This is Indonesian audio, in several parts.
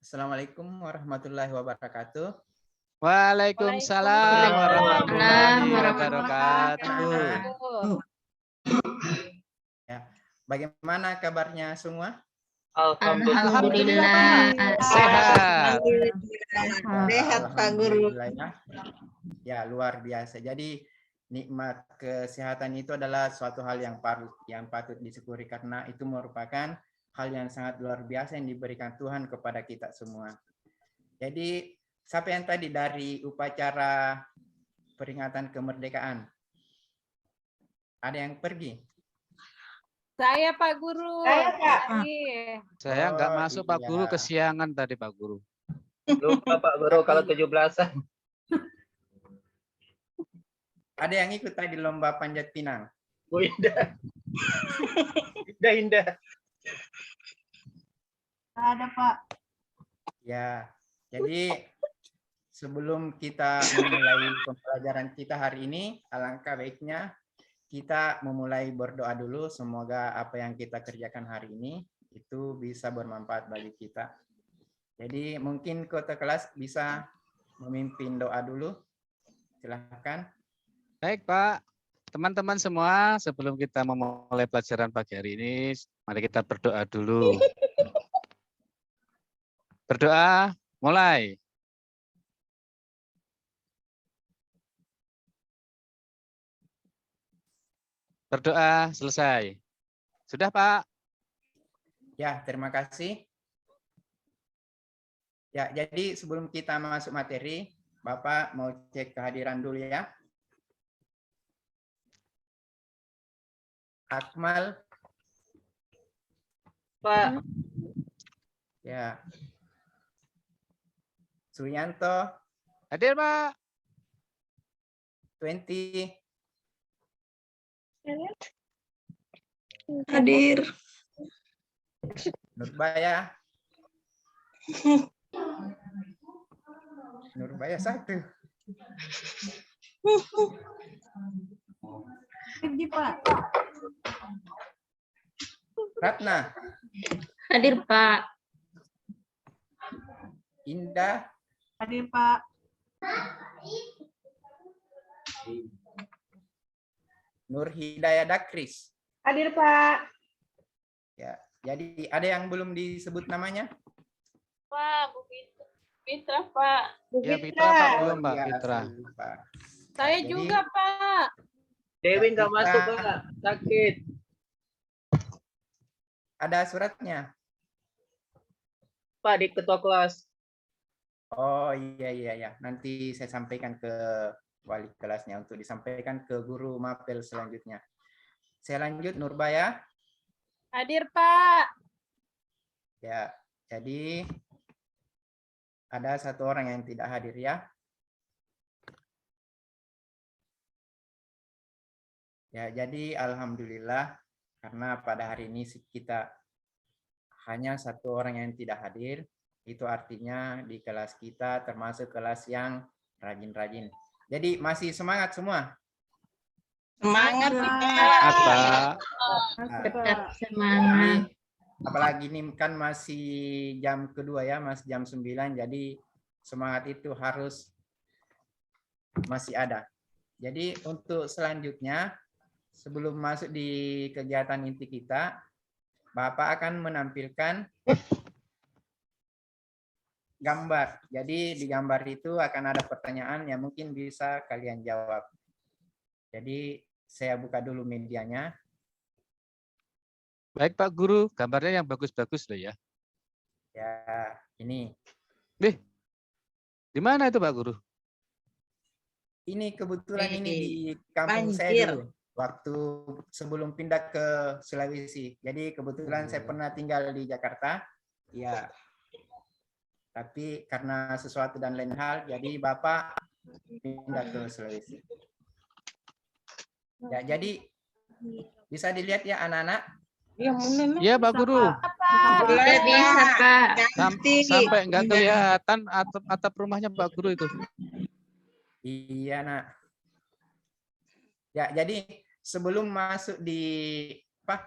Assalamualaikum warahmatullahi wabarakatuh. Waalaikumsalam warahmatullahi wabarakatuh. Ya, bagaimana kabarnya semua? Alhamdulillah sehat. Sehat Pak Guru. Alhamdulillah, ya luar biasa. Jadi nikmat kesehatan itu adalah suatu hal yang patut disyukuri karena itu merupakan hal yang sangat luar biasa yang diberikan Tuhan kepada kita semua. Jadi siapa yang tadi dari upacara peringatan kemerdekaan? Ada yang pergi? Saya Pak Guru. Saya, Pak. Saya nggak Oh, masuk Pak iya. Guru, kesiangan tadi Pak Guru. Lupa Pak Guru kalau 17-an. Ada yang ikut tadi lomba panjat pinang? Bu Indah. Indah. Ada Pak. Ya, jadi sebelum kita memulai pembelajaran kita hari ini, alangkah baiknya kita memulai berdoa dulu. Semoga apa yang kita kerjakan hari ini itu bisa bermanfaat bagi kita. Jadi mungkin ketua kelas bisa memimpin doa dulu. Silahkan. Baik Pak, teman-teman semua, sebelum kita memulai pelajaran pagi hari ini, mari kita berdoa dulu. Berdoa, mulai. Berdoa, selesai. Sudah Pak? Ya, terima kasih. Ya, jadi sebelum kita masuk materi, Bapak mau cek kehadiran dulu ya. Akmal. Pak. Ya. Suyanto. Hadir Pak. 20. Hadir. Nurbaya. Nurbaya 1. Pergi Pak. Ratna. Hadir Pak. Indah. Hadir Pak. Nur Hidayah Dakris. Hadir Pak. Ya, jadi ada yang belum disebut namanya? Pak, Bu Fitra Pak. Ya Fitra Pak, belum Pak, Ya, Fitra. saya lupa. Saya Jadi- juga Pak. Dewi nggak Kita- masuk Pak, sakit. Ada suratnya? Pak di ketua kelas. Oh iya. Nanti saya sampaikan ke wali kelasnya untuk disampaikan ke guru mapel selanjutnya. Saya lanjut Nurbaya. Hadir Pak. Ya, jadi ada satu orang yang tidak hadir ya. Ya, jadi alhamdulillah karena pada hari ini kita hanya satu orang yang tidak hadir, itu artinya di kelas kita termasuk kelas yang rajin-rajin. Jadi masih semangat semua. Semangat Apa? Tetap Jadi, semangat. apalagi ini kan masih jam kedua ya, masih jam 9, jadi semangat itu harus masih ada. Jadi untuk selanjutnya, sebelum masuk di kegiatan inti kita, Bapak akan menampilkan gambar. Jadi di gambar itu akan ada pertanyaan yang mungkin bisa kalian jawab. Jadi saya buka dulu medianya. Baik Pak Guru, gambarnya yang bagus-bagus loh ya. Ya, ini. Di mana itu Pak Guru? Ini kebetulan ini Nih, di kampung banjir. saya dulu. Waktu sebelum pindah ke Sulawesi. Jadi kebetulan saya pernah tinggal di Jakarta. Ya. Tapi karena sesuatu dan lain hal, jadi Bapak pindah ke Sulawesi. Ya, jadi bisa dilihat ya anak-anak. Iya Pak Guru. Tidak bisa Pak. Sampai nggak kelihatan atap rumahnya Pak Guru itu. Iya, Nak. Ya, jadi sebelum masuk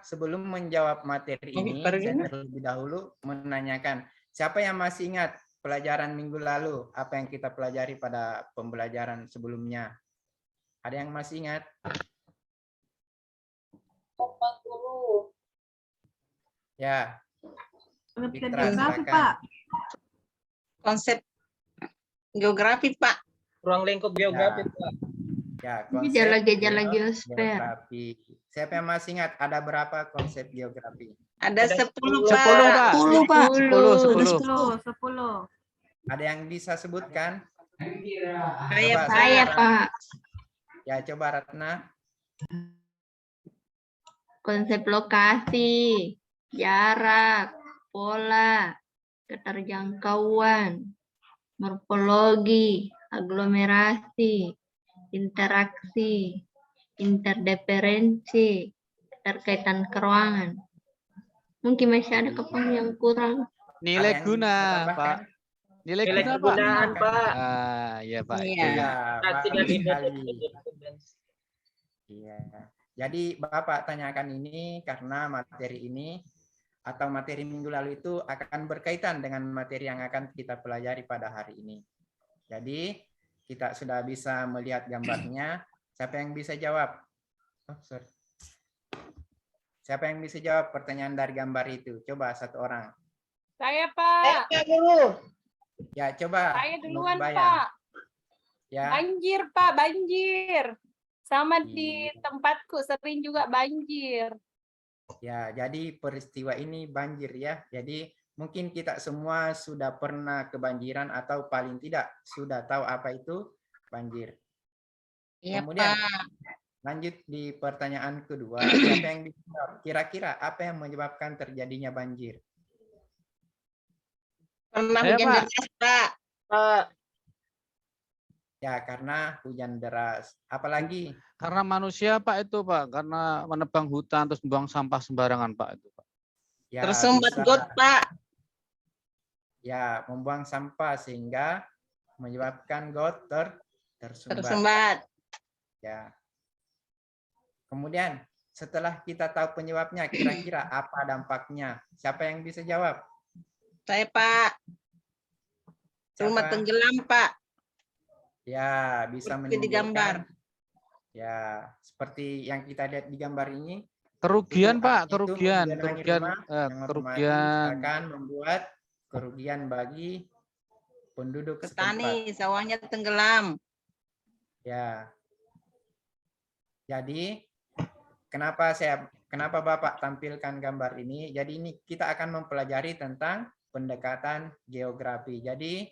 sebelum menjawab materi ini, saya terlebih dahulu menanyakan, siapa yang masih ingat pelajaran minggu lalu? Apa yang kita pelajari pada pembelajaran sebelumnya? Ada yang masih ingat? Ya, Pengertian Fitra, geografi, silakan. Pak. Konsep geografi, Pak. Ruang lingkup geografi, Pak. Ya, konsep Gejala-gejala geosfer. geografi. Siapa yang masih ingat ada berapa konsep geografi? Ada Ada 10, 10, Pak. 10, Pak. 10. 10. Ada yang bisa sebutkan? Saya, Coba, Pak. Saya, Ratna. Pak. Ya, coba Ratna. Konsep lokasi, jarak, pola, keterjangkauan, morfologi, aglomerasi, interaksi, interdeferensi, keterkaitan keruangan. Mungkin masih ada kepang yang kurang. Nilai Ada yang guna, bisa tambahkan? Pak. Nilai Nilai guna, Pak. kegunaan, Pak. Ah, iya, Pak. Iya. Itu ya. Ya, Aksi dan bagus sekali. evidence. Iya. Jadi Bapak tanyakan ini karena materi ini atau materi minggu lalu itu akan berkaitan dengan materi yang akan kita pelajari pada hari ini. Jadi kita sudah bisa melihat gambarnya. Siapa yang bisa jawab? Oh, sorry. Siapa yang bisa jawab pertanyaan dari gambar itu? Coba satu orang. Saya, Pak. Ya, coba. Saya duluan, Nurbayan. Pak. Ya. Banjir, Pak, banjir. Sama di Iya. tempatku sering juga banjir. Ya, jadi peristiwa ini banjir ya. Jadi mungkin kita semua sudah pernah kebanjiran atau paling tidak sudah tahu apa itu banjir. Iya, Kemudian Pak. lanjut di pertanyaan kedua, siapa yang bisa jawab? Kira-kira apa yang menyebabkan terjadinya banjir? Pernah Saya, hujan Pak. deras, Pak. Pak, Ya, karena hujan deras. Apalagi? Karena manusia, Pak, itu, Pak. Karena menebang hutan terus membuang sampah sembarangan, Pak, itu, Pak. Ya, Tersumbat bisa. got, Pak. Ya, membuang sampah sehingga menyebabkan got tersumbat. Tersumbat. Ya. Kemudian setelah kita tahu penyebabnya, kira-kira apa dampaknya? Siapa yang bisa jawab? Saya, Pak. Rumah Siapa? tenggelam, Pak. Ya, bisa Seperti di gambar. menimbulkan. Ya, seperti yang kita lihat di gambar ini. Kerugian, itu Pak. itu Kerugian. menggenangi Kerugian. rumah yang otomatis Kerugian. akan membuat kerugian bagi penduduk setempat. Petani, sawahnya tenggelam. Ya. Jadi kenapa Bapak tampilkan gambar ini? Jadi ini kita akan mempelajari tentang pendekatan geografi. Jadi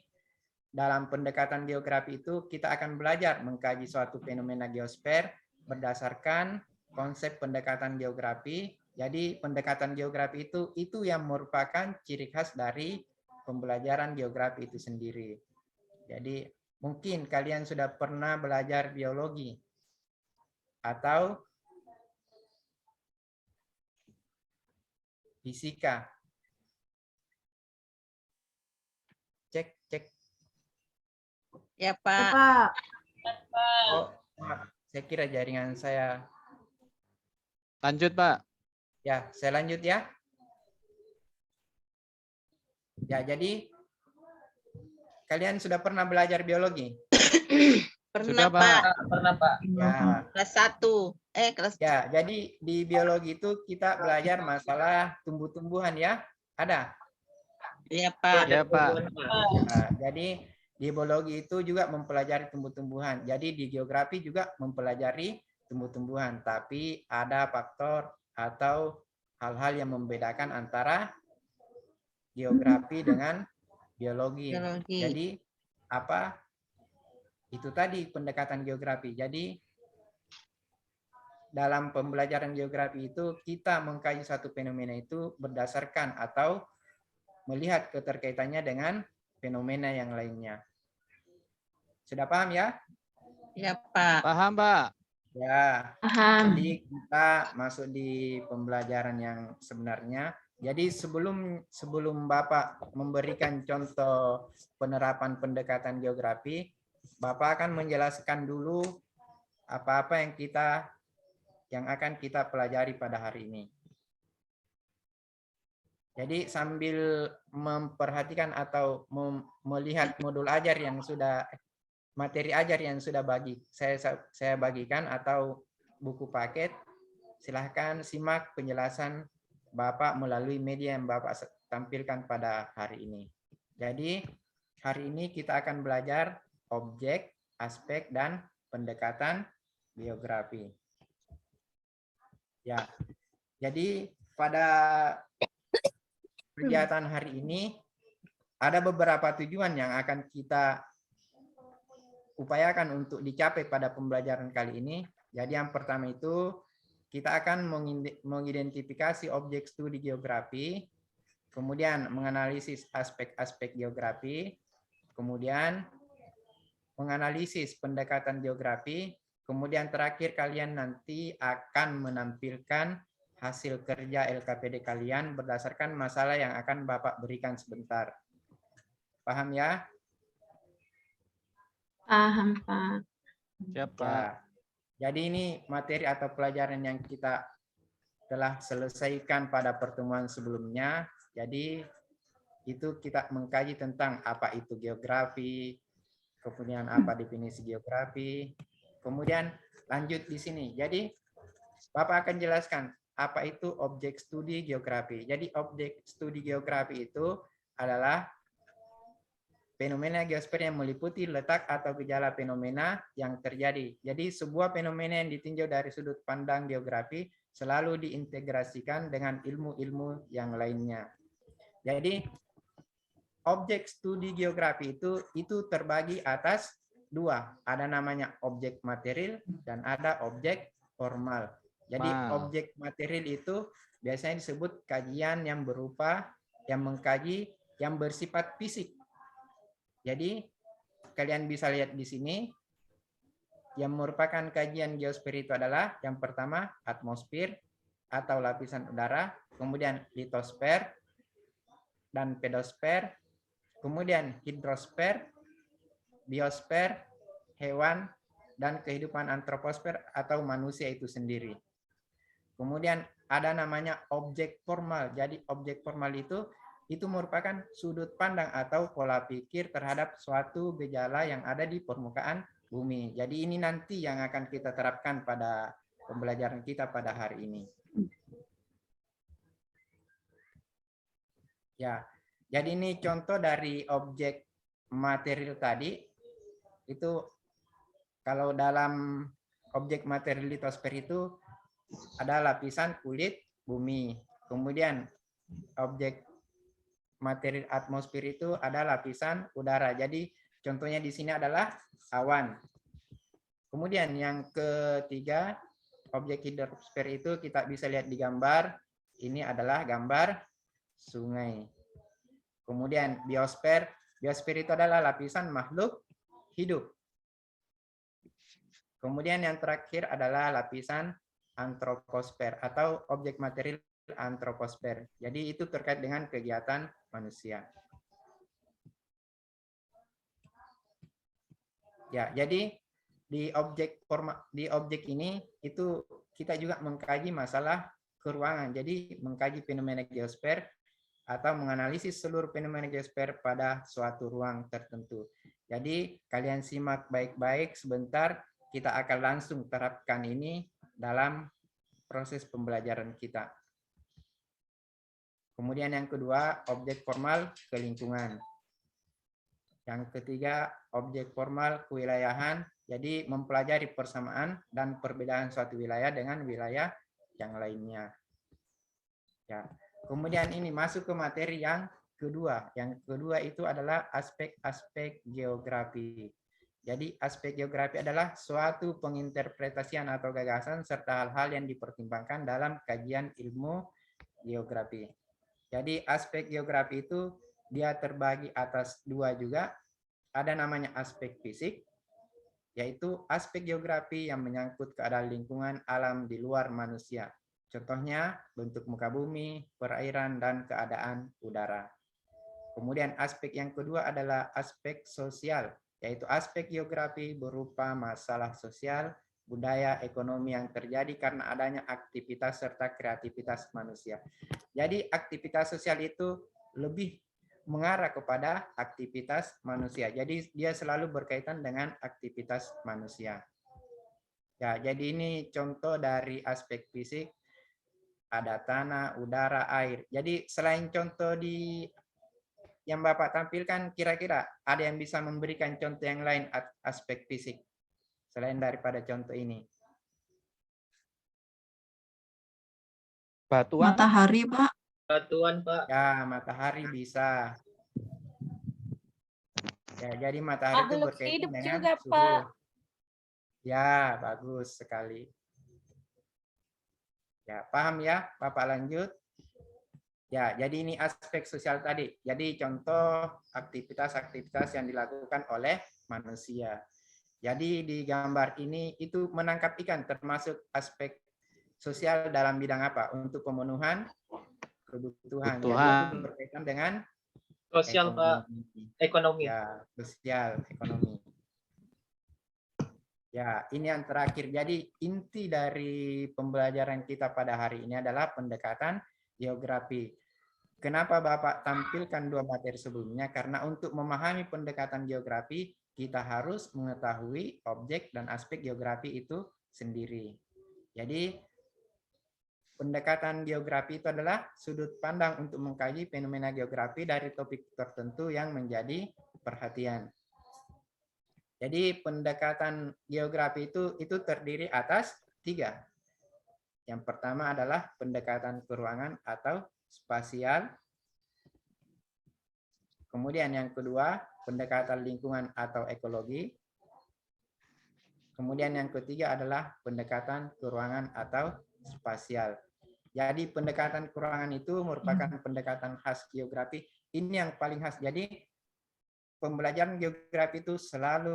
dalam pendekatan geografi itu kita akan belajar mengkaji suatu fenomena geosfer berdasarkan konsep pendekatan geografi. Jadi pendekatan geografi itu yang merupakan ciri khas dari pembelajaran geografi itu sendiri. Jadi mungkin kalian sudah pernah belajar biologi atau fisika. Cek. Ya, Ya, Pak. Pak. Oh, maaf. Saya kira jaringan saya. Lanjut, Pak. Ya, saya lanjut ya. Ya, jadi kalian sudah pernah belajar biologi? Pernah, Sudah, Pak. Pak. pernah, Pak. Ya. Kelas 1. Kelas Ya, jadi di biologi itu kita belajar masalah tumbuh-tumbuhan ya. Ada. Iya, Pak. Ya, Pak. Nah, jadi di biologi itu juga mempelajari tumbuh-tumbuhan. Jadi di geografi juga mempelajari tumbuh-tumbuhan. Tapi ada faktor atau hal-hal yang membedakan antara geografi dengan biologi. Biologi. Jadi apa? Itu tadi pendekatan geografi. Jadi dalam pembelajaran geografi itu kita mengkaji satu fenomena itu berdasarkan atau melihat keterkaitannya dengan fenomena yang lainnya. Sudah paham ya? Iya, Pak. Paham, Pak. Ya. Paham. Jadi kita masuk di pembelajaran yang sebenarnya. Jadi sebelum Bapak memberikan contoh penerapan pendekatan geografi, Bapak akan menjelaskan dulu apa-apa yang akan kita pelajari pada hari ini. Jadi sambil memperhatikan atau melihat modul ajar yang sudah materi ajar yang sudah saya bagikan atau buku paket, silahkan simak penjelasan Bapak melalui media yang Bapak tampilkan pada hari ini. Jadi hari ini kita akan belajar objek, aspek, dan pendekatan biografi. Ya, jadi pada kegiatan hari ini ada beberapa tujuan yang akan kita upayakan untuk dicapai pada pembelajaran kali ini. Jadi yang pertama itu kita akan mengidentifikasi objek studi geografi, kemudian menganalisis aspek-aspek geografi, kemudian menganalisis pendekatan geografi, kemudian terakhir kalian nanti akan menampilkan hasil kerja LKPD kalian berdasarkan masalah yang akan Bapak berikan sebentar. Paham ya? Paham, Pak. Siapa? Ya. Jadi ini materi atau pelajaran yang kita telah selesaikan pada pertemuan sebelumnya. Jadi itu kita mengkaji tentang apa itu geografi, kemudian apa definisi geografi, kemudian lanjut di sini. Jadi Bapak akan jelaskan apa itu objek studi geografi. Jadi objek studi geografi itu adalah fenomena geosfer yang meliputi letak atau gejala fenomena yang terjadi. Jadi sebuah fenomena yang ditinjau dari sudut pandang geografi selalu diintegrasikan dengan ilmu-ilmu yang lainnya. Jadi objek studi geografi itu terbagi atas dua. Ada namanya objek material dan ada objek formal. Jadi objek material itu biasanya disebut kajian yang berupa yang mengkaji yang bersifat fisik. Jadi kalian bisa lihat di sini yang merupakan kajian geosfer itu adalah yang pertama atmosfer atau lapisan udara, kemudian litosfer dan pedosfer, kemudian hidrosfer, biosfer, hewan, dan kehidupan antroposfer atau manusia itu sendiri. Kemudian ada namanya objek formal. Jadi objek formal itu merupakan sudut pandang atau pola pikir terhadap suatu gejala yang ada di permukaan bumi. Jadi ini nanti yang akan kita terapkan pada pembelajaran kita pada hari ini. Ya, jadi ini contoh dari objek material tadi. Itu kalau dalam objek material litosfer itu ada lapisan kulit bumi. Kemudian objek material atmosfer itu ada lapisan udara. Jadi contohnya di sini adalah awan. Kemudian yang ketiga, objek hidrosfer itu kita bisa lihat di gambar. Ini adalah gambar sungai. Kemudian biosfer. Biosfer itu adalah lapisan makhluk hidup. Kemudian yang terakhir adalah lapisan antroposfer atau objek material antroposfer. Jadi itu terkait dengan kegiatan manusia. Ya, jadi di objek ini itu kita juga mengkaji masalah keruangan. Jadi mengkaji fenomena geosfer atau menganalisis seluruh fenomena geosfer pada suatu ruang tertentu. Jadi kalian simak baik-baik sebentar, kita akan langsung terapkan ini dalam proses pembelajaran kita. Kemudian yang kedua, objek formal kelingkungan. Yang ketiga, objek formal kewilayahan. Jadi mempelajari persamaan dan perbedaan suatu wilayah dengan wilayah yang lainnya. Ya. Kemudian ini masuk ke materi yang kedua. Yang kedua itu adalah aspek-aspek geografi. Jadi aspek geografi adalah suatu penginterpretasian atau gagasan serta hal-hal yang dipertimbangkan dalam kajian ilmu geografi. Jadi aspek geografi itu dia terbagi atas dua juga. Ada namanya aspek fisik, yaitu aspek geografi yang menyangkut keadaan lingkungan alam di luar manusia. Contohnya bentuk muka bumi, perairan, dan keadaan udara. Kemudian aspek yang kedua adalah aspek sosial, yaitu aspek geografi berupa masalah sosial budaya, ekonomi yang terjadi karena adanya aktivitas serta kreativitas manusia. Jadi aktivitas sosial itu lebih mengarah kepada aktivitas manusia. Jadi dia selalu berkaitan dengan aktivitas manusia. Ya, jadi ini contoh dari aspek fisik, ada tanah, udara, air. Jadi selain contoh yang Bapak tampilkan, kira-kira ada yang bisa memberikan contoh yang lain aspek fisik selain daripada contoh ini? Batuan. Matahari, Pak. Batuan, Pak. Ya, matahari bisa. Ya, jadi matahari itu Makhluk berkaitan hidup dengan juga, suhu. Pak. Ya, bagus sekali. Ya, paham ya, Bapak lanjut. Ya, jadi ini aspek sosial tadi. Jadi contoh aktivitas-aktivitas yang dilakukan oleh manusia. Jadi di gambar ini itu menangkap ikan termasuk aspek sosial dalam bidang apa? Untuk pemenuhan kebutuhan. Jadi itu berkaitan dengan Sosial, Pak. Ekonomi. Ya, sosial, ekonomi. Ya, ini yang terakhir. Jadi inti dari pembelajaran kita pada hari ini adalah pendekatan geografi. Kenapa Bapak tampilkan dua materi sebelumnya? Karena untuk memahami pendekatan geografi, kita harus mengetahui objek dan aspek geografi itu sendiri. Jadi pendekatan geografi itu adalah sudut pandang untuk mengkaji fenomena geografi dari topik tertentu yang menjadi perhatian. Jadi pendekatan geografi itu terdiri atas 3. Yang pertama adalah pendekatan keruangan atau spasial. Kemudian yang kedua, pendekatan lingkungan atau ekologi. Kemudian yang ketiga adalah pendekatan keruangan atau spasial. Jadi pendekatan keruangan itu merupakan pendekatan khas geografi. Ini yang paling khas. Jadi pembelajaran geografi itu selalu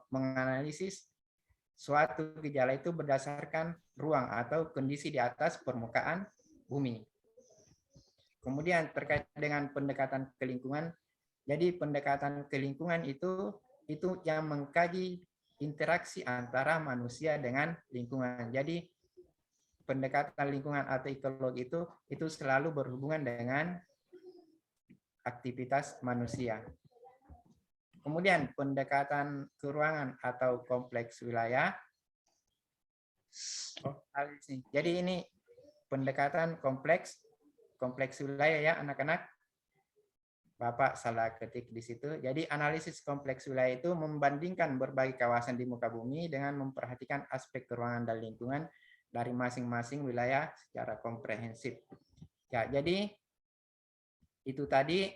menganalisis suatu gejala itu berdasarkan ruang atau kondisi di atas permukaan bumi. Kemudian terkait dengan pendekatan ke lingkungan, jadi pendekatan ke lingkungan itu yang mengkaji interaksi antara manusia dengan lingkungan. Jadi pendekatan lingkungan atau ekologi itu selalu berhubungan dengan aktivitas manusia. Kemudian pendekatan keruangan atau kompleks wilayah. Jadi ini pendekatan kompleks wilayah ya anak-anak. Bapak salah ketik di situ. Jadi analisis kompleks wilayah itu membandingkan berbagai kawasan di muka bumi dengan memperhatikan aspek keruangan dan lingkungan dari masing-masing wilayah secara komprehensif. Ya, jadi itu tadi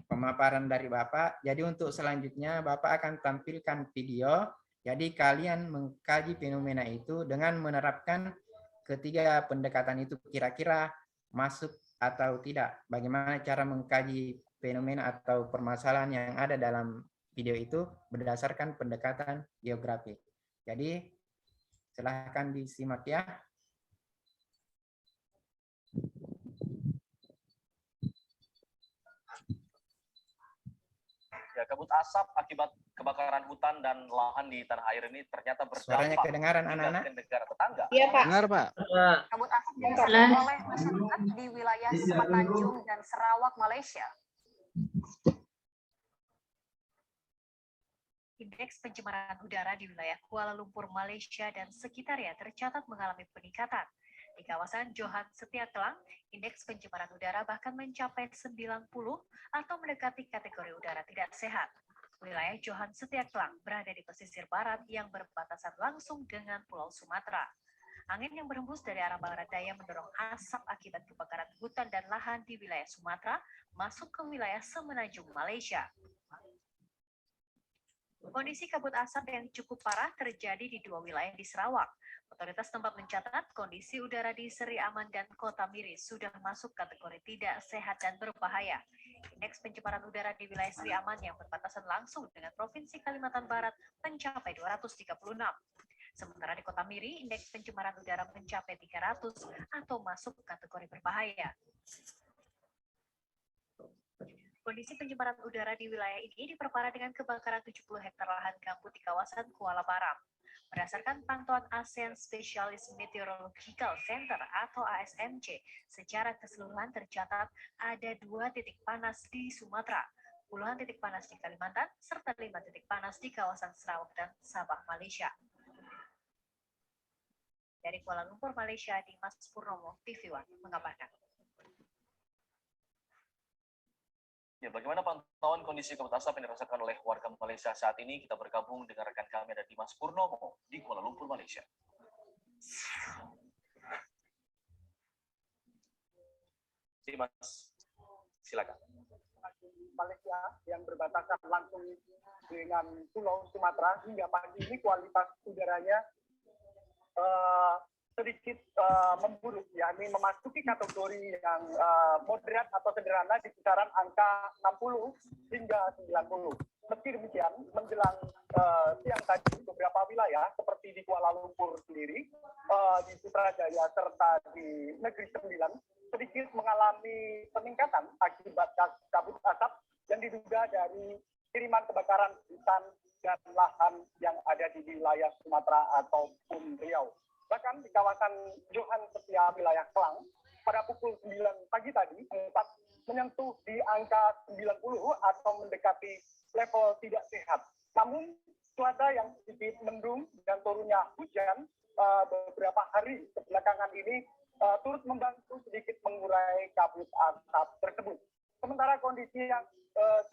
pemaparan dari Bapak. Jadi untuk selanjutnya Bapak akan tampilkan video. Jadi kalian mengkaji fenomena itu dengan menerapkan ketiga pendekatan itu kira-kira masuk atau tidak. Bagaimana cara mengkaji fenomena atau permasalahan yang ada dalam video itu berdasarkan pendekatan geografi. Jadi silahkan disimak ya. Ya, kabut asap akibat kebakaran hutan dan lahan di tanah air ini ternyata berdampak Suaranya kedengaran hingga anak-anak? ke negara tetangga. Iya, Pak. Dengar, Pak. Kabut asap dirasakan oleh masyarakat di wilayah Semenanjung dan Sarawak, Malaysia. Indeks pencemaran udara di wilayah Kuala Lumpur, Malaysia dan sekitarnya tercatat mengalami peningkatan. Di kawasan Johan Setia Kelang, indeks pencemaran udara bahkan mencapai 90 atau mendekati kategori udara tidak sehat. Wilayah Johan Setia Kelang berada di pesisir barat yang berbatasan langsung dengan Pulau Sumatera. Angin yang berhembus dari arah barat daya mendorong asap akibat kebakaran hutan dan lahan di wilayah Sumatera masuk ke wilayah Semenanjung, Malaysia. Kondisi kabut asap yang cukup parah terjadi di dua wilayah di Sarawak. Otoritas tempat mencatat kondisi udara di Seri Aman dan Kota Miri sudah masuk kategori tidak sehat dan berbahaya. Indeks pencemaran udara di wilayah Seri Aman yang berbatasan langsung dengan Provinsi Kalimantan Barat mencapai 236. Sementara di Kota Miri, indeks pencemaran udara mencapai 300 atau masuk kategori berbahaya. Kondisi pencemaran udara di wilayah ini diperparah dengan kebakaran 70 hektar lahan gambut di kawasan Kuala Baram. Berdasarkan pantauan ASEAN Specialist Meteorological Center atau ASMC, secara keseluruhan tercatat ada 2 titik panas di Sumatera, puluhan titik panas di Kalimantan, serta 5 titik panas di kawasan Sarawak dan Sabah, Malaysia. Dari Kuala Lumpur, Malaysia, Dimas Purnomo, TV One, mengabarkan. Ya, bagaimana pantauan kondisi kabut asap yang dirasakan oleh warga Malaysia saat ini? Kita bergabung dengan rekan kami ada Dimas Purnomo di Kuala Lumpur, Malaysia. Dimas, silakan. Malaysia yang berbatasan langsung dengan Pulau Sumatera hingga pagi ini kualitas udaranya sedikit memburuk, yakni memasuki kategori yang moderat atau sederhana di kisaran angka 60 hingga 90. Meski demikian, menjelang siang tadi beberapa wilayah seperti di Kuala Lumpur sendiri, di Putrajaya serta di Negeri Sembilan sedikit mengalami peningkatan akibat kabut asap yang diduga dari kiriman kebakaran hutan dan lahan yang ada di wilayah Sumatera ataupun Riau. Bahkan di kawasan Johan Setia wilayah Kelang, pada pukul 9 pagi tadi, sempat menyentuh di angka 90 atau mendekati level tidak sehat. Namun, cuaca yang sedikit mendung dan turunnya hujan beberapa hari kebelakangan ini turut membantu sedikit mengurai kabut asap tersebut. Sementara kondisi yang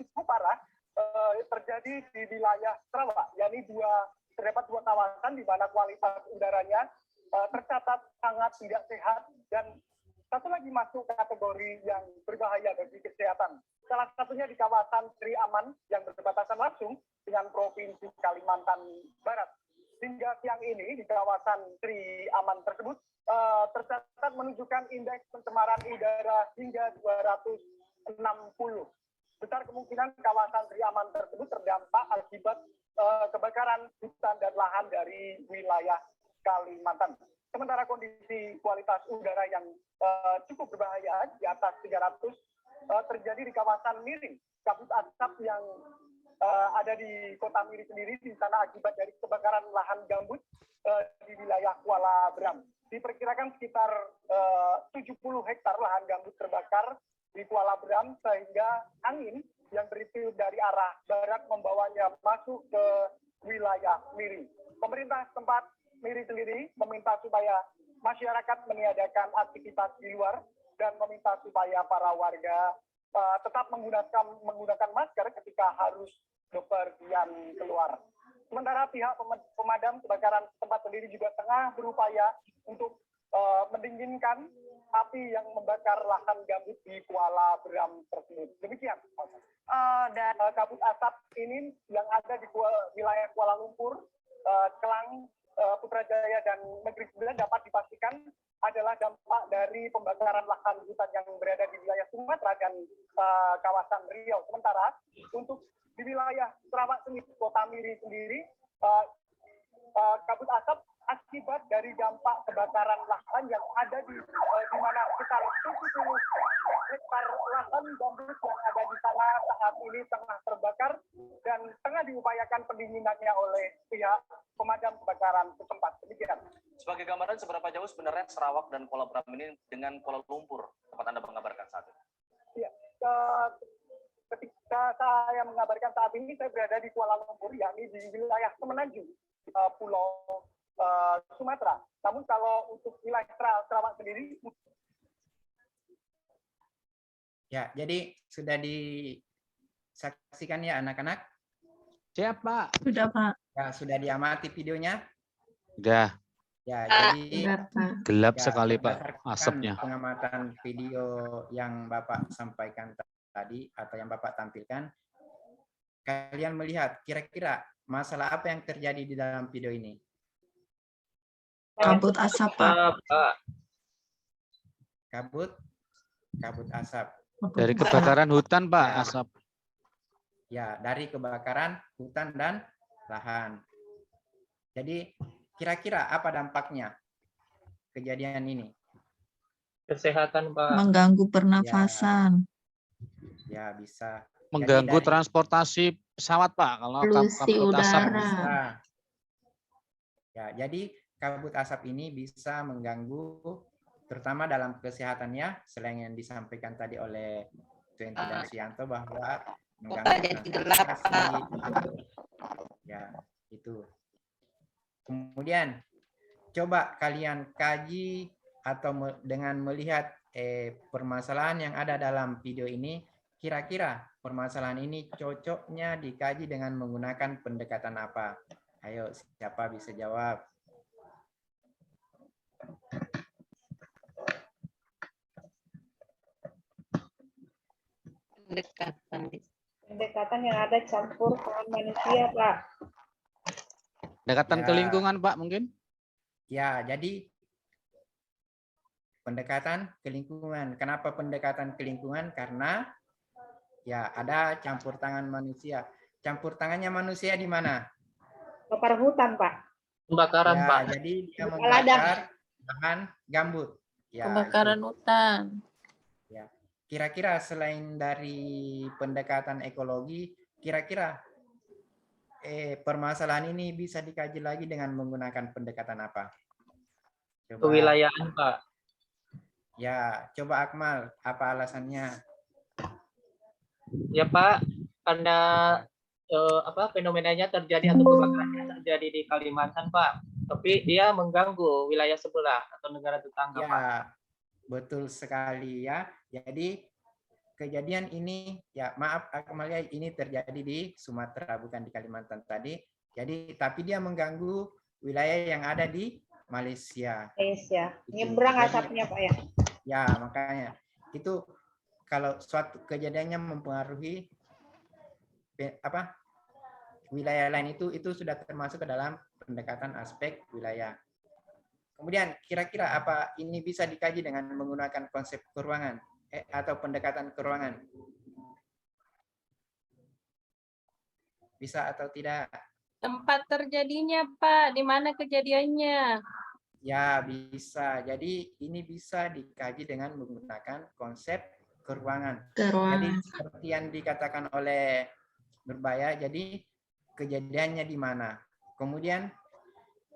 cukup parah terjadi di wilayah Sarawak, yakni terdapat 2 kawasan di mana kualitas udaranya tercatat sangat tidak sehat dan satu lagi masuk kategori yang berbahaya bagi kesehatan. Salah satunya di kawasan Sri Aman yang berbatasan langsung dengan Provinsi Kalimantan Barat. Hingga siang ini di kawasan Sri Aman tersebut tercatat menunjukkan indeks pencemaran udara hingga 260. Besar kemungkinan kawasan Sri Aman tersebut terdampak akibat kebakaran hutan dan lahan dari wilayah Kalimantan. Sementara kondisi kualitas udara yang cukup berbahaya di atas 300 terjadi di kawasan Miring. Kabut asap yang ada di kota Miring sendiri di sana akibat dari kebakaran lahan gambut di wilayah Kuala Baram. Diperkirakan sekitar 70 hektar lahan gambut terbakar di Kuala Baram sehingga angin yang bertiup dari arah barat membawanya masuk ke wilayah Miring. Pemerintah tempat Miring sendiri meminta supaya masyarakat meniadakan aktivitas di luar dan meminta supaya para warga tetap menggunakan masker ketika harus bepergian keluar. Sementara pihak pemadam kebakaran tempat sendiri juga tengah berupaya untuk mendinginkan api yang membakar lahan gambut di Kuala Baram tersebut. Demikian. Dan kabut asap ini yang ada di wilayah Kuala Lumpur, Kelang, Putrajaya dan Negeri Sembilan dapat dipastikan adalah dampak dari pembakaran lahan hutan yang berada di wilayah Sumatera dan kawasan Riau. Sementara untuk di wilayah Sarawak sendiri, Kota Miri sendiri, kabut asap akibat dari dampak kebakaran lahan yang ada di mana sekitar 70 hektar lahan gambut yang ada di sana saat ini tengah terbakar dan tengah diupayakan pendinginannya oleh pihak pemadam kebakaran setempat. Demikian. Sebagai gambaran seberapa jauh sebenarnya Sarawak dan Kuala Baram ini dengan Kuala Lumpur? Dapat Anda mengabarkan saat ini? Ya, ketika saya mengabarkan saat ini saya berada di Kuala Lumpur, yakni di wilayah Semenanjung, Pulau Sumatera. Namun kalau untuk wilayah Sarawak sendiri, ya, jadi sudah disaksikan ya anak-anak? Siap, Pak. Sudah, Pak. Ya, sudah diamati videonya? Udah. Ya, jadi Gelap ya, sekali, Pak, berdasarkan asapnya. pengamatan video yang Bapak sampaikan tadi atau yang Bapak tampilkan, kalian melihat kira-kira masalah apa yang terjadi di dalam video ini? Kabut asap, Pak. Kabut asap. Dari kebakaran hutan, Pak, asap. Ya, dari kebakaran hutan dan lahan. Jadi, kira-kira apa dampaknya kejadian ini? Kesehatan, Pak. Mengganggu pernafasan. Ya, bisa. Mengganggu dari- transportasi pesawat, Pak. Kalau Polusi kabut asap. udara. Bisa. Ya, jadi kabut asap ini bisa mengganggu terutama dalam kesehatannya, selain yang disampaikan tadi oleh Twenty dan Sianto bahwa mengganggu jadi gelap, transportasi. Ya, itu. Kemudian coba kalian kaji atau dengan melihat permasalahan yang ada dalam video ini, kira-kira permasalahan ini cocoknya dikaji dengan menggunakan pendekatan apa? Ayo, siapa bisa jawab? Pendekatan yang ada campur tangan manusia, Pak. Pendekatan Ya. ke lingkungan, Pak, mungkin? Ya, jadi pendekatan ke lingkungan. Kenapa pendekatan ke lingkungan? Karena ya ada campur tangan manusia. Campur tangannya manusia di mana? Bakar hutan, Pak. Pembakaran, Ya, Pak. jadi dia Ladang. membakar bahan gambut. Ya, Kebakaran itu. hutan. Kira-kira selain dari pendekatan ekologi, kira-kira permasalahan ini bisa dikaji lagi dengan menggunakan pendekatan apa? Coba. Kewilayahan, Pak. Ya, coba Akmal, apa alasannya? Ya, Pak. Karena fenomenanya terjadi atau kebakarannya terjadi di Kalimantan, Pak. Tapi dia mengganggu wilayah sebelah atau negara tetangga, Pak. Ya, betul sekali ya. Jadi kejadian ini, ya maaf Akmal ya, ini terjadi di Sumatera bukan di Kalimantan tadi. Jadi tapi dia mengganggu wilayah yang ada di Malaysia. Malaysia. Itu. Nyebrang Jadi- asapnya, Pak ya. Ya, makanya itu kalau suatu kejadiannya mempengaruhi wilayah lain itu sudah termasuk ke dalam pendekatan aspek wilayah. Kemudian kira-kira apa ini bisa dikaji dengan menggunakan konsep keruangan atau pendekatan keruangan? Bisa atau tidak? Tempat terjadinya, Pak. Di mana kejadiannya? Ya, bisa. Jadi ini bisa dikaji dengan menggunakan konsep keruangan. Jadi Keruangan. seperti yang dikatakan oleh Nurbaya, jadi kejadiannya di mana? Kemudian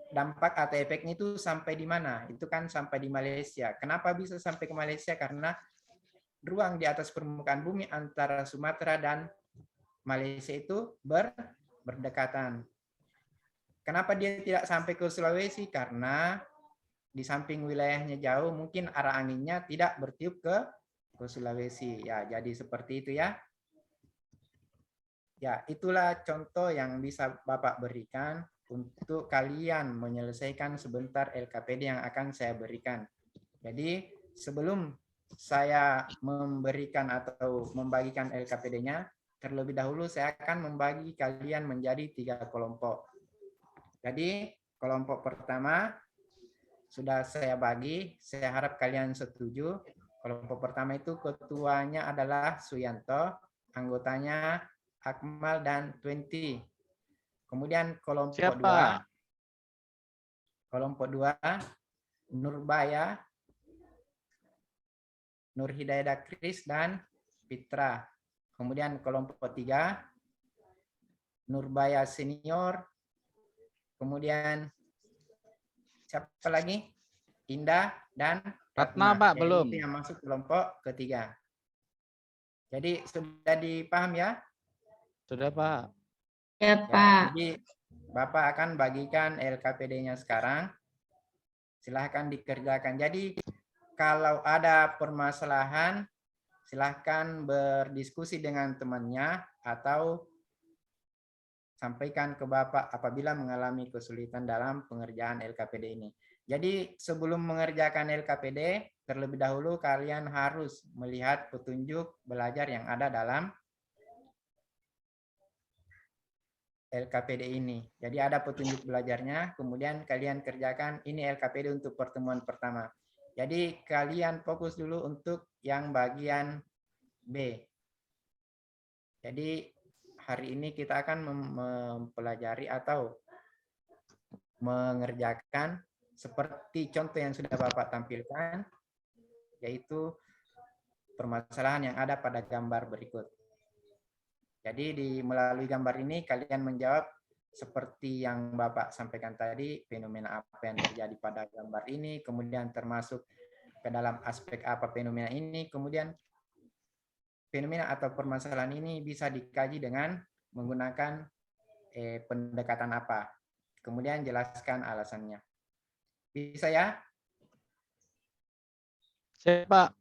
dampak atau efeknya itu sampai di mana? Itu kan sampai di Malaysia. Kenapa bisa sampai ke Malaysia? Karena ruang di atas permukaan bumi antara Sumatera dan Malaysia itu berdekatan. Kenapa dia tidak sampai ke Sulawesi? Karena di samping wilayahnya jauh, mungkin arah anginnya tidak bertiup ke Sulawesi. Ya, jadi seperti itu ya. Ya, itulah contoh yang bisa Bapak berikan untuk kalian menyelesaikan sebentar LKPD yang akan saya berikan. Jadi, sebelum saya memberikan atau membagikan LKPD-nya, terlebih dahulu saya akan membagi kalian menjadi 3 kelompok. Jadi, kelompok pertama sudah saya bagi, saya harap kalian setuju. Kelompok pertama itu ketuanya adalah Suyanto, anggotanya Akmal dan Twenty. Kemudian kelompok Siapa? Kelompok 2 Nurbaya, Nur Hidayah Kris dan Fitra. Kemudian kelompok 3 Nurbaya Senior. Kemudian siapa lagi? Indah dan Ratna, Pak, Jadi belum. itu yang masuk kelompok ketiga. Jadi sudah dipaham ya? Sudah, Pak. Ya, Ya, Pak. jadi Bapak akan bagikan LKPD-nya sekarang. Silahkan dikerjakan. Jadi kalau ada permasalahan, silahkan berdiskusi dengan temannya atau sampaikan ke Bapak apabila mengalami kesulitan dalam pengerjaan LKPD ini. Jadi sebelum mengerjakan LKPD, terlebih dahulu kalian harus melihat petunjuk belajar yang ada dalam LKPD ini. Jadi ada petunjuk belajarnya, kemudian kalian kerjakan ini LKPD untuk pertemuan pertama. Jadi kalian fokus dulu untuk yang bagian B. Jadi hari ini kita akan mempelajari atau mengerjakan seperti contoh yang sudah Bapak tampilkan, yaitu permasalahan yang ada pada gambar berikut. Jadi melalui gambar ini kalian menjawab seperti yang Bapak sampaikan tadi, fenomena apa yang terjadi pada gambar ini, kemudian termasuk ke dalam aspek apa fenomena ini, kemudian fenomena atau permasalahan ini bisa dikaji dengan menggunakan pendekatan apa. Kemudian jelaskan alasannya. Bisa ya? Siapa?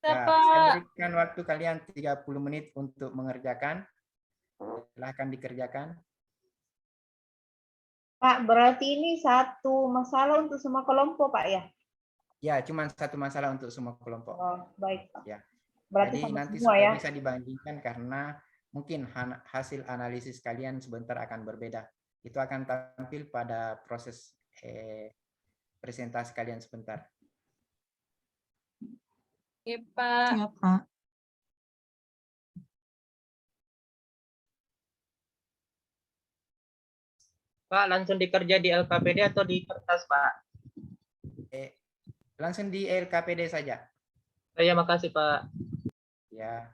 Ya, saya berikan waktu kalian 30 menit untuk mengerjakan. Silahkan dikerjakan. Pak, berarti ini satu masalah untuk semua kelompok, Pak ya? Ya, cuma satu masalah untuk semua kelompok. Oh, baik, Pak. Ya. Berarti Jadi sama nanti semua supaya ya? bisa dibandingkan karena mungkin hasil analisis kalian sebentar akan berbeda. Itu akan tampil pada proses presentasi kalian sebentar. Oke, Pak. Ya, Pak. Pak, langsung dikerja di LKPD atau di kertas, Pak? Langsung di LKPD saja. Saya makasih, Pak. Ya.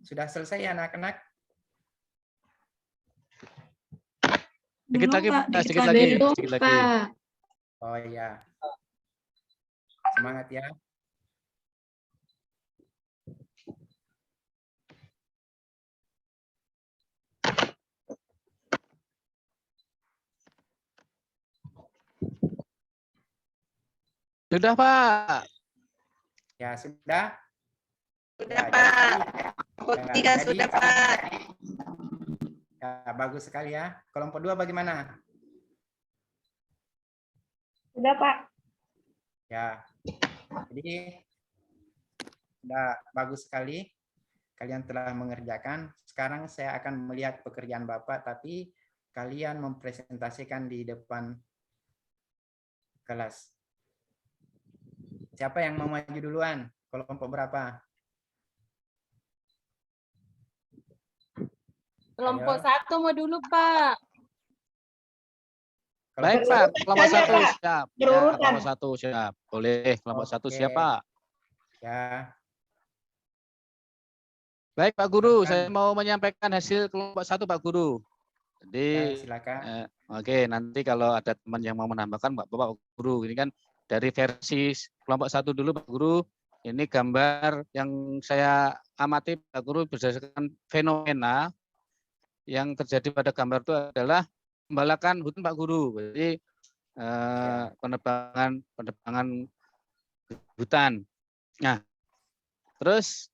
Sudah selesai ya anak-anak? Sedikit lagi, Pak. Sedikit Belum, lagi. Sedikit lagi. Pak. Oh iya. Semangat ya. Sudah, Pak. Ya, sudah? Sudah, Ya, Pak. Kelompok ya, 3 jadi- sudah, Pak. Ya, bagus sekali ya. Kelompok 2 bagaimana? Sudah, Pak. Ya. Jadi sudah bagus sekali. Kalian telah mengerjakan. Sekarang saya akan melihat pekerjaan Bapak, tapi kalian mempresentasikan di depan kelas. Siapa yang mau maju duluan? Kelompok berapa? Kelompok Ayo. 1 mau dulu, Pak. Baik, Pak. Kelompok saja, 1 Pak. siap. Ya, Berurutan. kelompok 1 siap. Boleh. Kelompok 1 siap, Oke. Pak. Ya, Baik, Pak Guru. Silakan. Saya mau menyampaikan hasil kelompok 1, Pak Guru. ya Jadi, silakan. oke, nanti kalau ada teman yang mau menambahkan, Bapak Guru, ini kan dari versi kelompok 1 dulu, Pak Guru. Ini gambar yang saya amati, Pak Guru, berdasarkan fenomena yang terjadi pada gambar itu adalah pembalakan hutan, Pak Guru. Jadi penebangan hutan. Nah, terus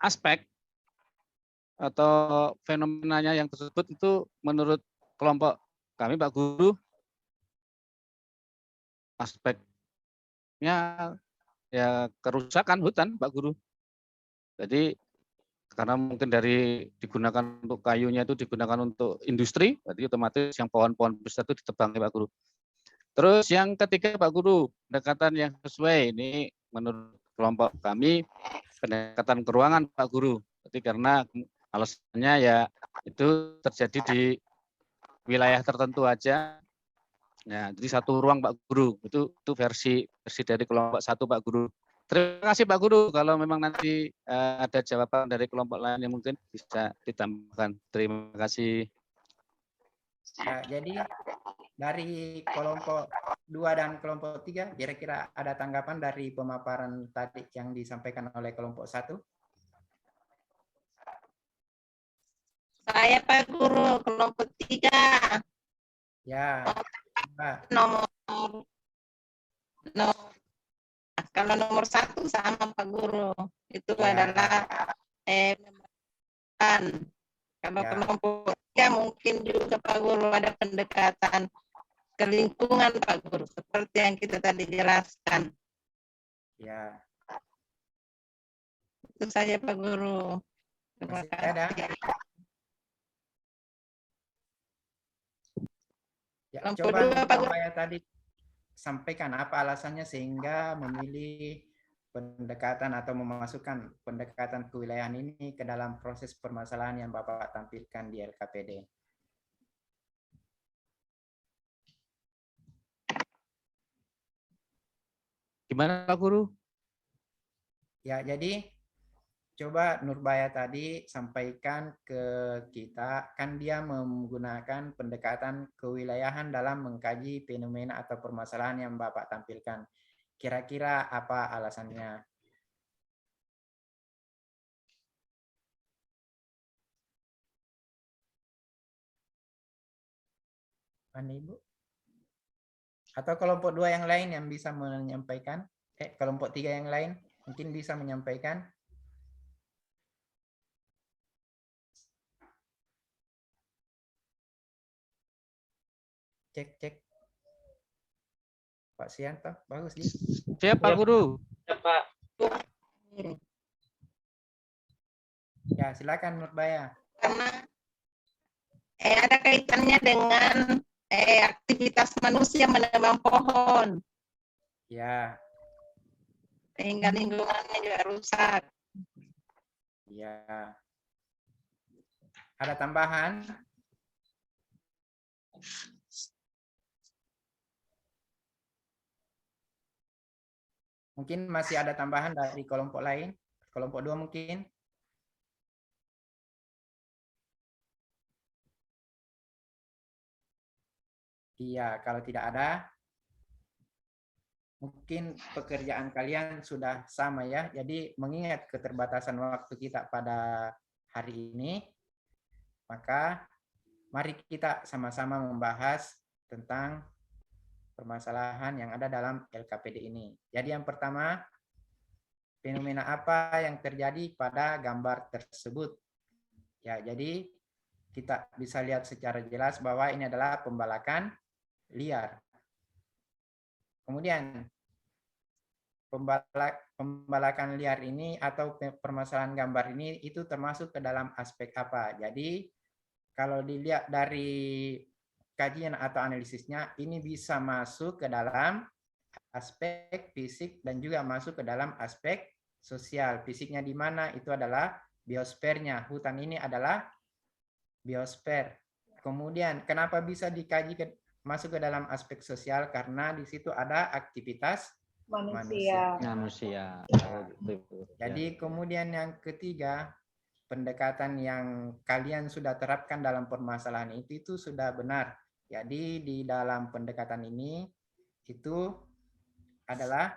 aspek atau fenomenanya yang tersebut itu menurut kelompok kami, Pak Guru, aspeknya ya kerusakan hutan, Pak Guru. Jadi karena mungkin dari digunakan untuk kayunya itu digunakan untuk industri, berarti otomatis yang pohon-pohon besar itu ditebang, Pak Guru. Terus yang ketiga, Pak Guru, pendekatan yang sesuai ini menurut kelompok kami pendekatan ke ruangan, Pak Guru. Jadi karena alasannya ya itu terjadi di wilayah tertentu aja. Ya, jadi satu ruang, Pak Guru. Itu versi dari kelompok 1, Pak Guru. Terima kasih, Pak Guru. Kalau memang nanti ada jawaban dari kelompok lain yang mungkin bisa ditambahkan. Terima kasih. Ya, jadi dari kelompok 2 dan kelompok 3, kira-kira ada tanggapan dari pemaparan tadi yang disampaikan oleh kelompok 1? Saya, Pak Guru, kelompok 3. Ya, Pak. Nomor kalau nomor 1 sama, Pak Guru. Itu Ya. adalah kalau Ya. kelompok 3 mungkin juga, Pak Guru, ada pendekatan ke lingkungan, Pak Guru, seperti yang kita tadi jelaskan. Ya. Itu saja, Pak Guru. Terima Masih ada? kasih. Ya, Kelompok coba 2, Pak Guru. supaya tadi sampaikan apa alasannya sehingga memilih pendekatan atau memasukkan pendekatan kewilayahan ini ke dalam proses permasalahan yang Bapak tampilkan di LKPD. Gimana Pak Guru? Ya, jadi coba Nurbaya tadi sampaikan ke kita, kan dia menggunakan pendekatan kewilayahan dalam mengkaji fenomena atau permasalahan yang Bapak tampilkan. Kira-kira apa alasannya? Mana Ibu? Atau kelompok 2 yang lain yang bisa menyampaikan? Kelompok 3 yang lain mungkin bisa menyampaikan? Cek. Pak Sianto, bagus nih. Siap Pak Guru. Ya, Pak. Ya, silakan Nurbaya. Karena ada kaitannya dengan aktivitas manusia menebang pohon, Ya, sehingga lingkungannya juga rusak. ya. Ada tambahan? Mungkin masih ada tambahan dari kelompok lain? Kelompok 2 mungkin? Iya, kalau tidak ada, mungkin pekerjaan kalian sudah sama ya. Jadi mengingat keterbatasan waktu kita pada hari ini, maka mari kita sama-sama membahas tentang permasalahan yang ada dalam LKPD ini. Jadi yang pertama, fenomena apa yang terjadi pada gambar tersebut? Ya, jadi kita bisa lihat secara jelas bahwa ini adalah pembalakan liar. Kemudian pembalakan liar ini atau permasalahan gambar ini itu termasuk ke dalam aspek apa? Jadi kalau dilihat dari kajian atau analisisnya, ini bisa masuk ke dalam aspek fisik dan juga masuk ke dalam aspek sosial. Fisiknya di mana? Itu adalah biosfernya. Hutan ini adalah biosfer. Kemudian kenapa bisa dikaji masuk ke dalam aspek sosial? Karena di situ ada aktivitas manusia. Jadi kemudian yang ketiga, pendekatan yang kalian sudah terapkan dalam permasalahan itu sudah benar. Jadi di dalam pendekatan ini itu adalah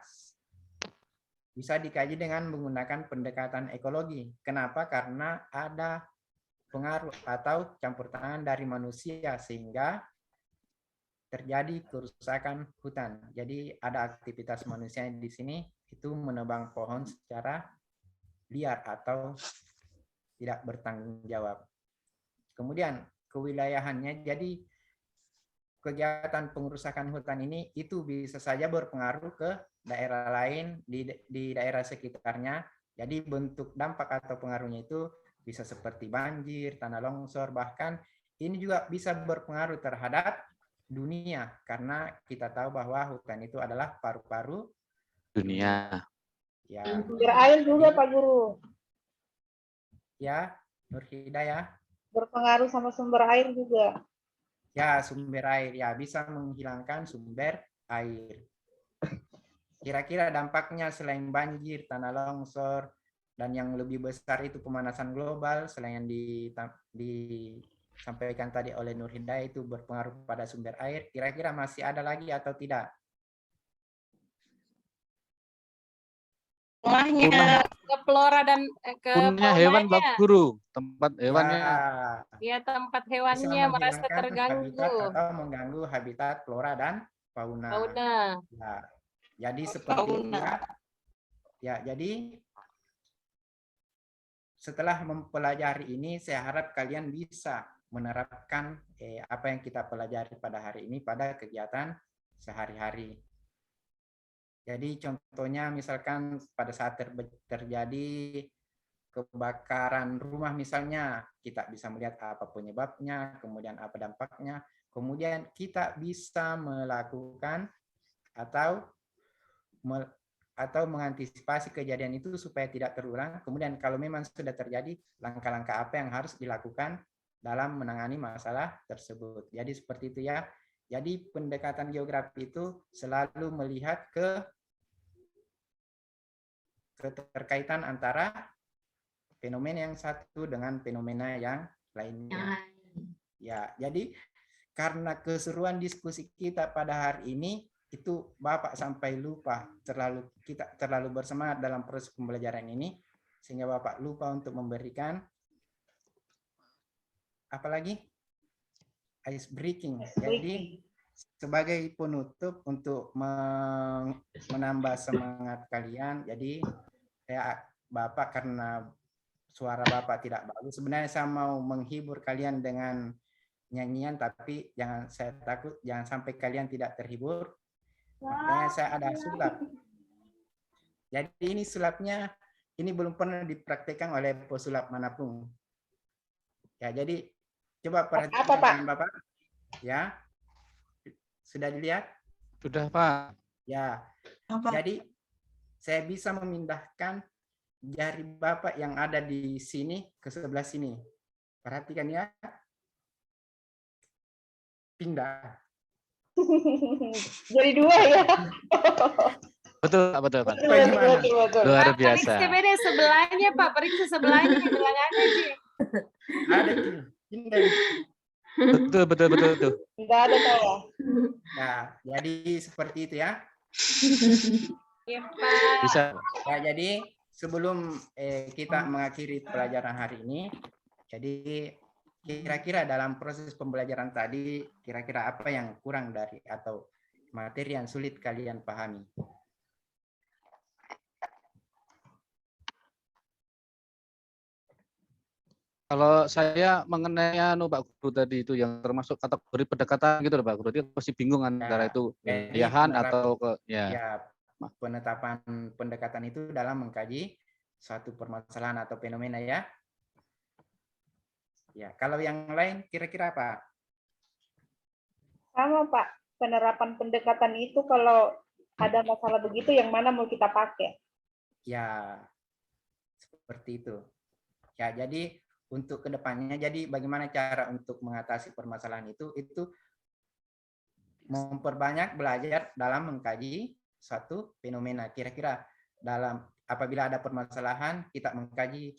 bisa dikaji dengan menggunakan pendekatan ekologi. Kenapa? Karena ada pengaruh atau campur tangan dari manusia sehingga terjadi kerusakan hutan. Jadi ada aktivitas manusia di sini itu menebang pohon secara liar atau tidak bertanggung jawab. Kemudian kewilayahannya, jadi kegiatan pengerusakan hutan ini itu bisa saja berpengaruh ke daerah lain di daerah sekitarnya. Jadi bentuk dampak atau pengaruhnya itu bisa seperti banjir, tanah longsor, bahkan ini juga bisa berpengaruh terhadap dunia karena kita tahu bahwa hutan itu adalah paru-paru Dunia. Ya. Sumber air juga Pak Guru. Ya, Nur Hidayah. Berpengaruh sama sumber air juga. Ya, sumber air ya bisa menghilangkan sumber air. Kira-kira dampaknya selain banjir, tanah longsor, dan yang lebih besar itu pemanasan global, selain yang disampaikan tadi oleh Nur Hidayah itu berpengaruh pada sumber air, kira-kira masih ada lagi atau tidak? Rumahnya Ke flora dan ke Punya hewan Pak faunanya. Guru, tempat hewannya. Ya, tempat Bisa hewannya merasa menghilangkan terganggu. habitat atau mengganggu habitat flora dan fauna. Ya, jadi seperti itu ya. Ya, jadi setelah mempelajari ini, saya harap kalian bisa menerapkan apa yang kita pelajari pada hari ini pada kegiatan sehari-hari. Jadi contohnya misalkan pada saat terjadi kebakaran rumah misalnya, kita bisa melihat apa penyebabnya, kemudian apa dampaknya, kemudian kita bisa melakukan atau mengantisipasi kejadian itu supaya tidak terulang. Kemudian kalau memang sudah terjadi, langkah-langkah apa yang harus dilakukan dalam menangani masalah tersebut. Jadi seperti itu ya. Jadi pendekatan geografi itu selalu melihat ke keterkaitan antara fenomena yang satu dengan fenomena yang lainnya. Ya, jadi karena keseruan diskusi kita pada hari ini, itu Bapak sampai lupa, kita terlalu bersemangat dalam proses pembelajaran ini, sehingga Bapak lupa untuk memberikan apalagi ice breaking. Jadi sebagai penutup untuk menambah semangat kalian, jadi Bapak karena suara Bapak tidak bagus, sebenarnya saya mau menghibur kalian dengan nyanyian, tapi saya takut jangan sampai kalian tidak terhibur. Makanya saya ada sulap. Jadi ini sulapnya, ini belum pernah dipraktekkan oleh pesulap manapun. Ya, jadi coba perhatikan Bapak. Ya, sudah dilihat? Sudah, Pak. Ya, jadi saya bisa memindahkan jari Bapak yang ada di sini ke sebelah sini. Perhatikan ya. Pindah. Jadi dua ya. Betul, Pak. Betul. Luar Pak, biasa. periksa beda sebelahnya, Pak. Periksa sebelahnya, bilang aja sih. Ada pindah. Betul. Enggak ada saya. Nah, jadi seperti itu ya. Iya, Pak. Bisa. Ya, jadi sebelum kita mengakhiri pelajaran hari ini, jadi kira-kira dalam proses pembelajaran tadi, kira-kira apa yang kurang dari atau materi yang sulit kalian pahami? Kalau saya mengenai Pak Guru tadi itu yang termasuk kategori pendekatan gitu Pak Guru, dia masih bingung antara itu wilayahan atau penetapan pendekatan itu dalam mengkaji suatu permasalahan atau fenomena ya. Ya, kalau yang lain kira-kira apa? Sama Pak, penerapan pendekatan itu kalau ada masalah begitu yang mana mau kita pakai? Ya, seperti itu. Ya, jadi untuk kedepannya, jadi bagaimana cara untuk mengatasi permasalahan itu memperbanyak belajar dalam mengkaji suatu fenomena. Kira-kira dalam apabila ada permasalahan kita mengkaji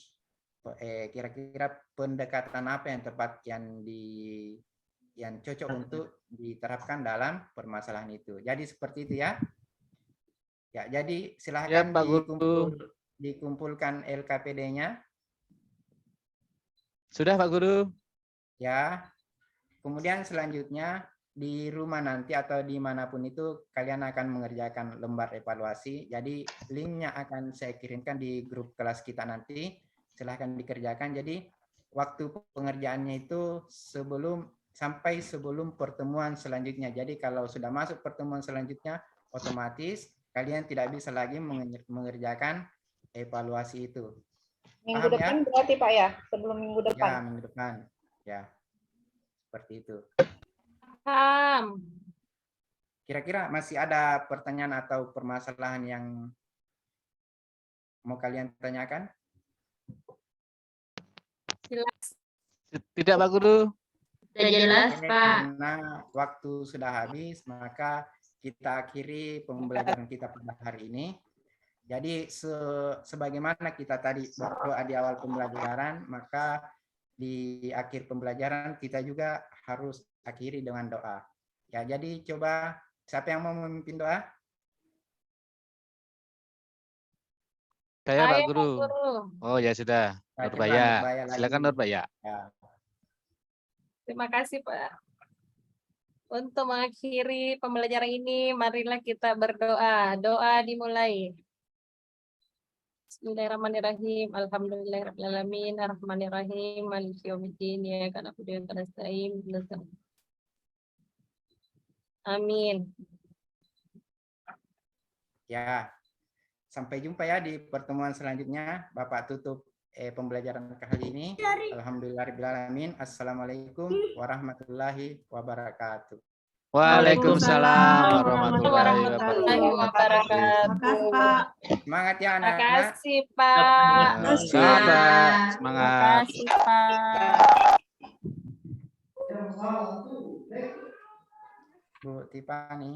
kira-kira pendekatan apa yang tepat yang cocok untuk diterapkan dalam permasalahan itu. Jadi seperti itu ya. Ya, jadi silahkan dikumpulkan LKPD-nya. Sudah Pak Guru. Ya. Kemudian selanjutnya di rumah nanti atau dimanapun itu kalian akan mengerjakan lembar evaluasi. Jadi linknya akan saya kirimkan di grup kelas kita nanti. Silahkan dikerjakan. Jadi waktu pengerjaannya itu sampai sebelum pertemuan selanjutnya. Jadi kalau sudah masuk pertemuan selanjutnya, otomatis kalian tidak bisa lagi mengerjakan evaluasi itu. Minggu depan ya? Berarti Pak ya, sebelum minggu depan. Ya, minggu depan. Ya, seperti itu. Paham. Kira-kira masih ada pertanyaan atau permasalahan yang mau kalian tanyakan? Jelas. Tidak Pak Guru. Sudah jelas Pak. Karena waktu sudah habis, maka kita akhiri pembelajaran kita pada hari ini. Jadi sebagaimana kita tadi berdoa di awal pembelajaran, maka di akhir pembelajaran kita juga harus akhiri dengan doa. Ya, jadi coba siapa yang mau memimpin doa? Saya Pak Guru. Oh ya sudah. Nurbaya. Silakan Nurbaya. Ya. Terima kasih Pak. Untuk mengakhiri pembelajaran ini, marilah kita berdoa. Doa dimulai. Bismillahirrahmanirrahim. Alhamdulillahirrahmanirrahim. Ar-Rahmanirrahim. Maliki yaumiddin. Iyyaka na'budu wa iyyaka nasta'in. Amin. Ya. Sampai jumpa ya di pertemuan selanjutnya. Bapak tutup pembelajaran kali ini. Alhamdulillahirrahmanirrahim. Assalamualaikum warahmatullahi wabarakatuh. Waalaikumsalam warahmatullahi warahmatullahi wabarakatuh. Makasih, Pak. Semangat ya anak-anak. Makasih, Pak. Sahabat, semangat. Makasih, Pak. Bu Tipani.